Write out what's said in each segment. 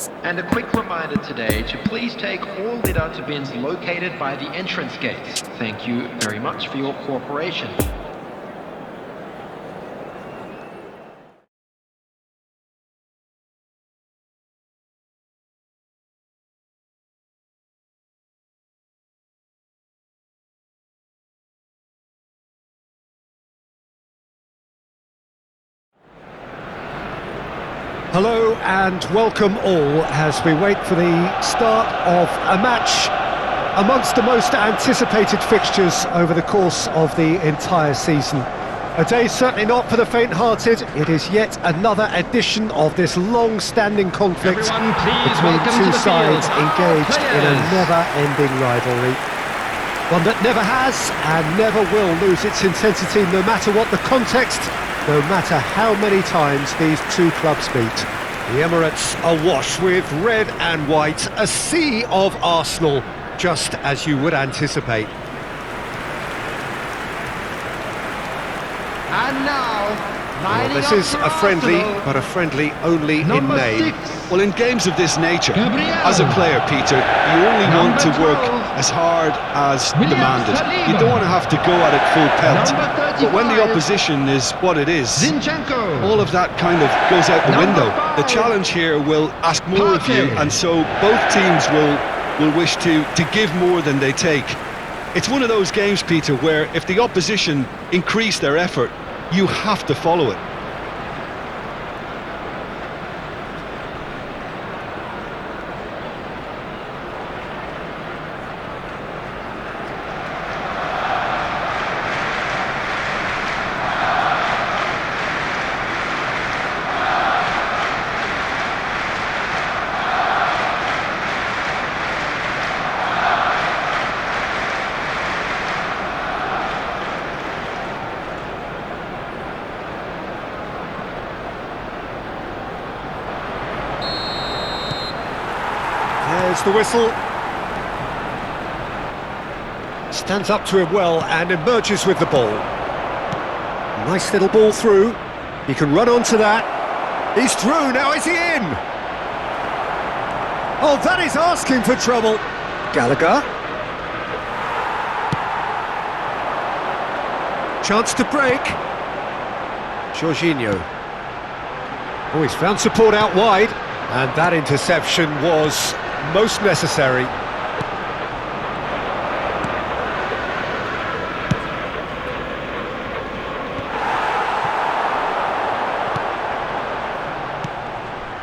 And a quick reminder today to please take all litter to bins located by the entrance gates. Thank you very much for your cooperation. Hello and welcome all as we wait for the start of a match amongst the most anticipated fixtures over the course of the entire season. A day certainly not for the faint-hearted. It is yet another edition of this long-standing conflict between two sides engaged in a never-ending rivalry. One that never has and never will lose its intensity no matter what the context, no matter how many times these two clubs meet. The Emirates awash with red and white, a sea of Arsenal, just as you would anticipate. And now, Well, this is a friendly, but a friendly only in name. Well, in games of this nature, as a player, Peter, you only want to work as hard as demanded. You don't want to have to go at it full pelt. But when the opposition is what it is, all of that kind of goes out the window. The challenge here will ask more of you, and so both teams will wish to give more than they take. It's one of those games, Peter, where if the opposition increase their effort, you have to follow it. There's the whistle. Stands up to him well and emerges with the ball. Nice little ball through. He can run onto that. He's through, now is he in? Oh, that is asking for trouble. Gallagher. Chance to break. Jorginho. Oh, he's found support out wide. And that interception was most necessary.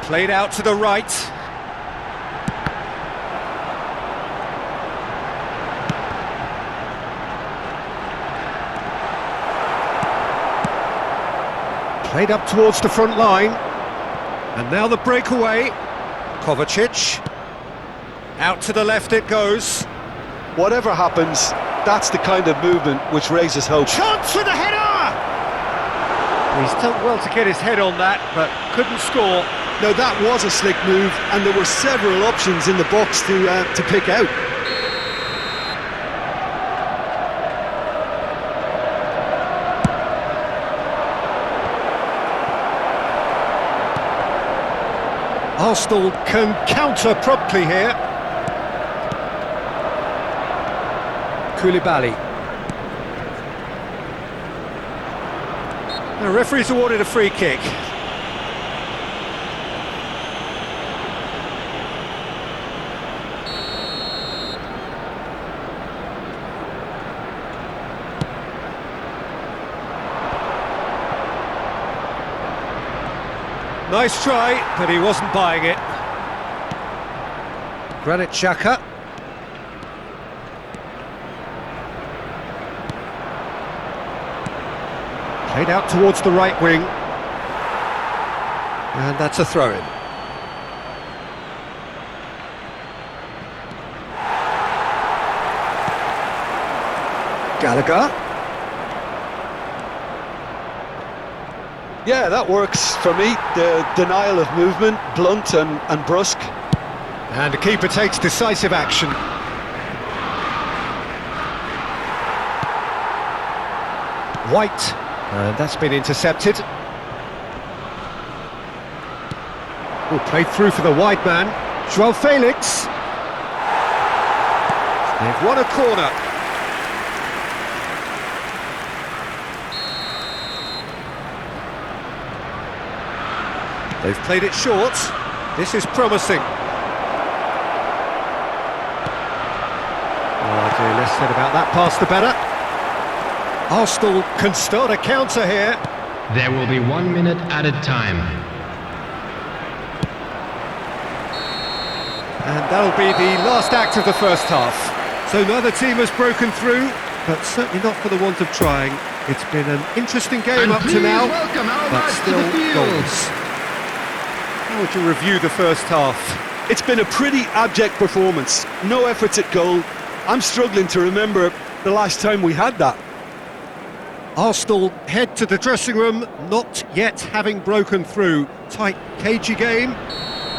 Played out to the right. Played up towards the front line. And now the breakaway. Kovacic. Out to the left it goes. Whatever happens, that's the kind of movement which raises hope. Chance with a header! He's done well to get his head on that, but couldn't score. Now that was a slick move, and there were several options in the box to pick out. Arsenal can counter promptly here. Koulibaly. The referee's awarded a free kick. Nice try, but he wasn't buying it. Granit Xhaka. Played out towards the right wing. And that's a throw-in. Gallagher. Yeah, that works for me. The denial of movement, blunt and brusque. And the keeper takes decisive action. White. And that's been intercepted. Oh, played through for the wide man. João Felix. They've won a corner. They've played it short. This is promising. Oh dear, less said about that pass the better. Arsenal can start a counter here. There will be 1 minute added time. And that'll be the last act of the first half. So neither team has broken through, but certainly not for the want of trying. It's been an interesting game up to now, but still goals. How would you review the first half? It's been a pretty abject performance. No efforts at goal. I'm struggling to remember the last time we had that. Arsenal head to the dressing room, not yet having broken through. Tight, cagey game.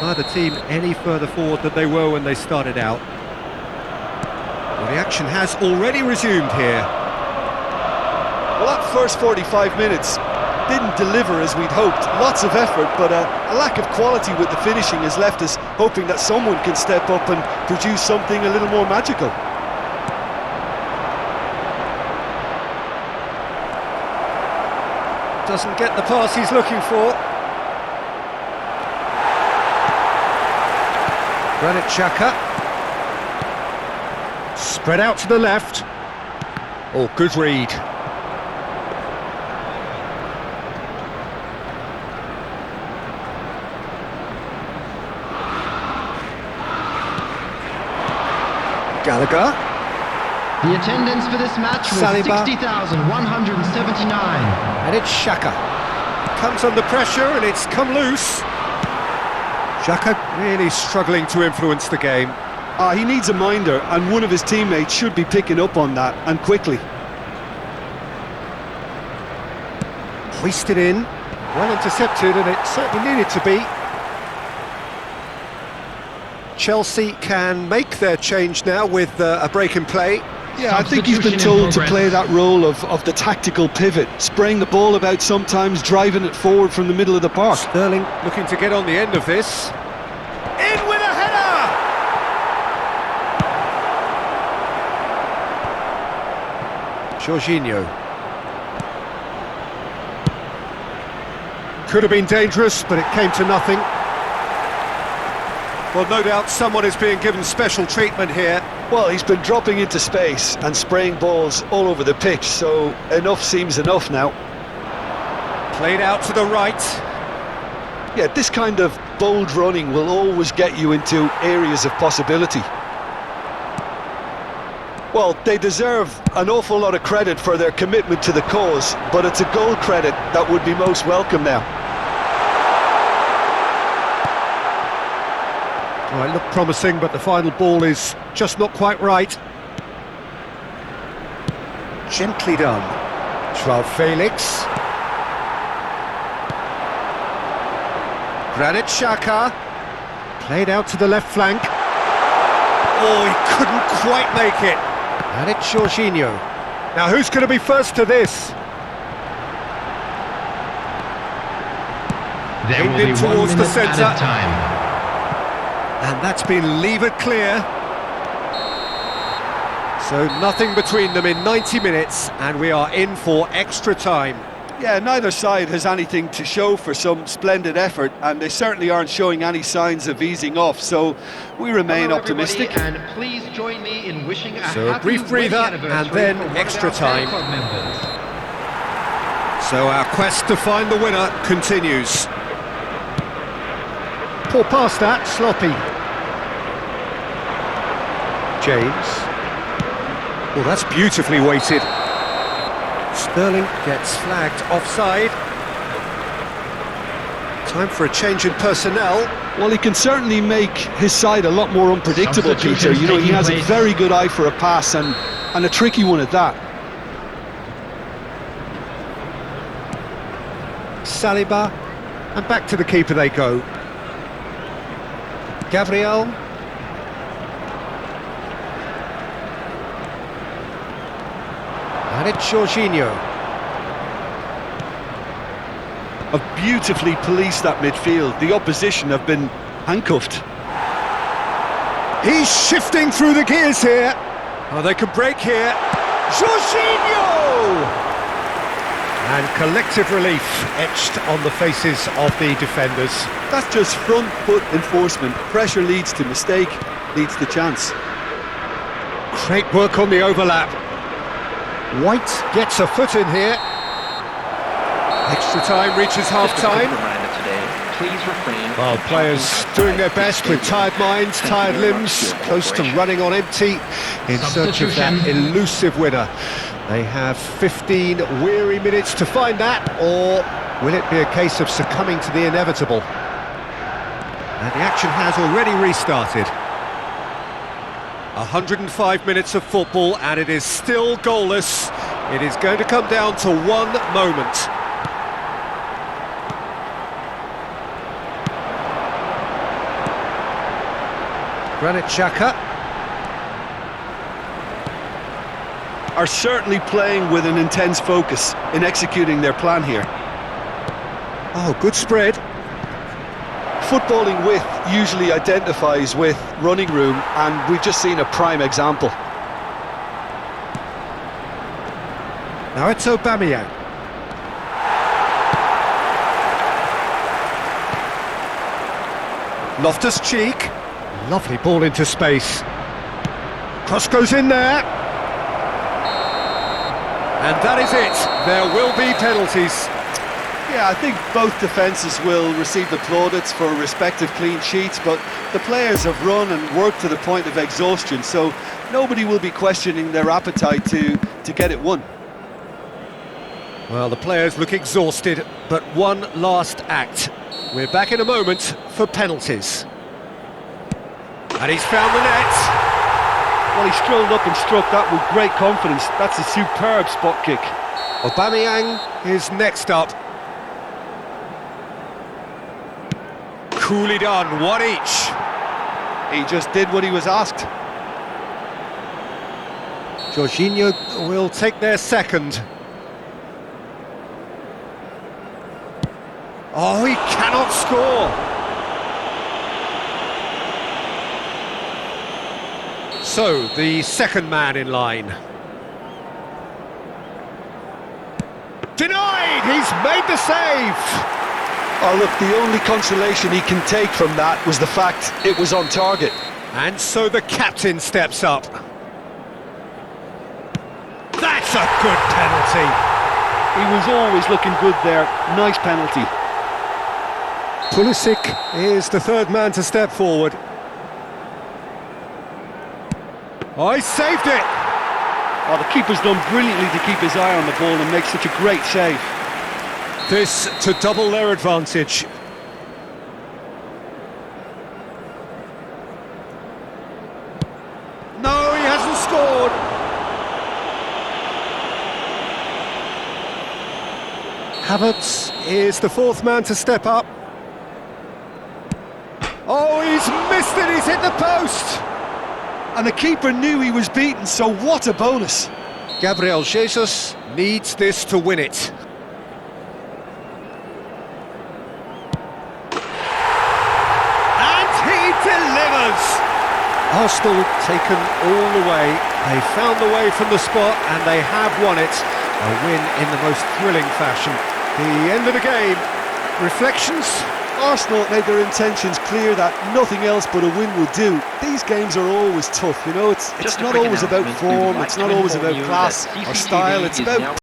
Neither team any further forward than they were when they started out. Well, the action has already resumed here. Well, that first 45 minutes didn't deliver as we'd hoped. Lots of effort, but a lack of quality with the finishing has left us hoping that someone can step up and produce something a little more magical. Doesn't get the pass he's looking for. Granit Xhaka. Spread out to the left. Oh, good read. Gallagher. The attendance for this match was Saliba. 60,179. And it's Xhaka. Comes under pressure and it's come loose. Xhaka really struggling to influence the game. He needs a minder, and one of his teammates should be picking up on that, and quickly. Hoisted in. Well intercepted, and it certainly needed to be. Chelsea can make their change now with a break in play. Yeah, I think he's been told to play that role of the tactical pivot, spraying the ball about sometimes, driving it forward from the middle of the park. Sterling looking to get on the end of this. In with a header! Jorginho. Could have been dangerous, but it came to nothing. Well, no doubt someone is being given special treatment here. Well, he's been dropping into space and spraying balls all over the pitch, so enough seems enough now. Played out to the right. Yeah, this kind of bold running will always get you into areas of possibility. Well, they deserve an awful lot of credit for their commitment to the cause, but it's a goal credit that would be most welcome now. Well, it looked promising, but the final ball is just not quite right. Gently done. João Felix. Granit Xhaka. Played out to the left flank. Oh, he couldn't quite make it. And it's Jorginho. Now, who's going to be first to this? There will Aimed be towards 1 the minute centre. added time. And that's been levered clear. So nothing between them in 90 minutes, and we are in for extra time. Yeah, neither side has anything to show for some splendid effort, and they certainly aren't showing any signs of easing off, so we remain Hello, optimistic. everybody, and please join me in wishing a So a happy brief breather, wedding and anniversary then for one of extra our time. club members. So our quest to find the winner continues. Poor pass that, sloppy. James. Well, that's beautifully weighted. Sterling gets flagged offside. Time for a change in personnel. Well, he can certainly make his side a lot more unpredictable, Peter. Substitutions You know, he taking has a place. very good eye for a pass, and a tricky one at that. Saliba. And back to the keeper they go. Gabriel. And it's Jorginho. have beautifully policed that midfield. The opposition have been handcuffed. He's shifting through the gears here. Oh, they can break here. Jorginho! And collective relief etched on the faces of the defenders. That's just front foot enforcement. Pressure leads to mistake, leads to chance. Great work on the overlap. White gets a foot in here. Extra time reaches half-time. Please refrain. Well, players doing their best with tired minds, tired limbs, close to running on empty in search of that elusive winner. They have 15 weary minutes to find that, or will it be a case of succumbing to the inevitable? And the action has already restarted. 105 minutes of football, and it is still goalless. It is going to come down to one moment. Granit Xhaka are certainly playing with an intense focus in executing their plan here. Oh, good spread. Footballing width usually identifies with running room, and we've just seen a prime example. Now it's Aubameyang. Loftus-Cheek. Lovely ball into space. Cross goes in there. And that is it. There will be penalties. Yeah, I think both defences will receive the plaudits for respective clean sheets, but the players have run and worked to the point of exhaustion, so nobody will be questioning their appetite to get it won. Well, the players look exhausted, but one last act. We're back in a moment for penalties. And he's found the net. Well, he strolled up and struck that with great confidence. That's a superb spot kick. Aubameyang is next up. Coolly done, one each. He just did what he was asked. Jorginho will take their second. Oh, he cannot score. So, the second man in line. Denied! He's made the save! Oh, look, the only consolation he can take from that was the fact it was on target. And so the captain steps up. That's a good penalty! He was always looking good there. Nice penalty. Pulisic is the third man to step forward. Oh, he saved it! Oh, the keeper's done brilliantly to keep his eye on the ball and make such a great save. This to double their advantage. No, he hasn't scored! Havertz is the fourth man to step up. Oh, he's missed it, he's hit the post! And the keeper knew he was beaten, so what a bonus. Gabriel Jesus needs this to win it. And he delivers! Arsenal taken all the way. They found the way from the spot and they have won it. A win in the most thrilling fashion. The end of the game. Reflections? Arsenal made their intentions clear that nothing else but a win will do. These games are always tough, you know, it's not always about form, it's not always about class or style, it's about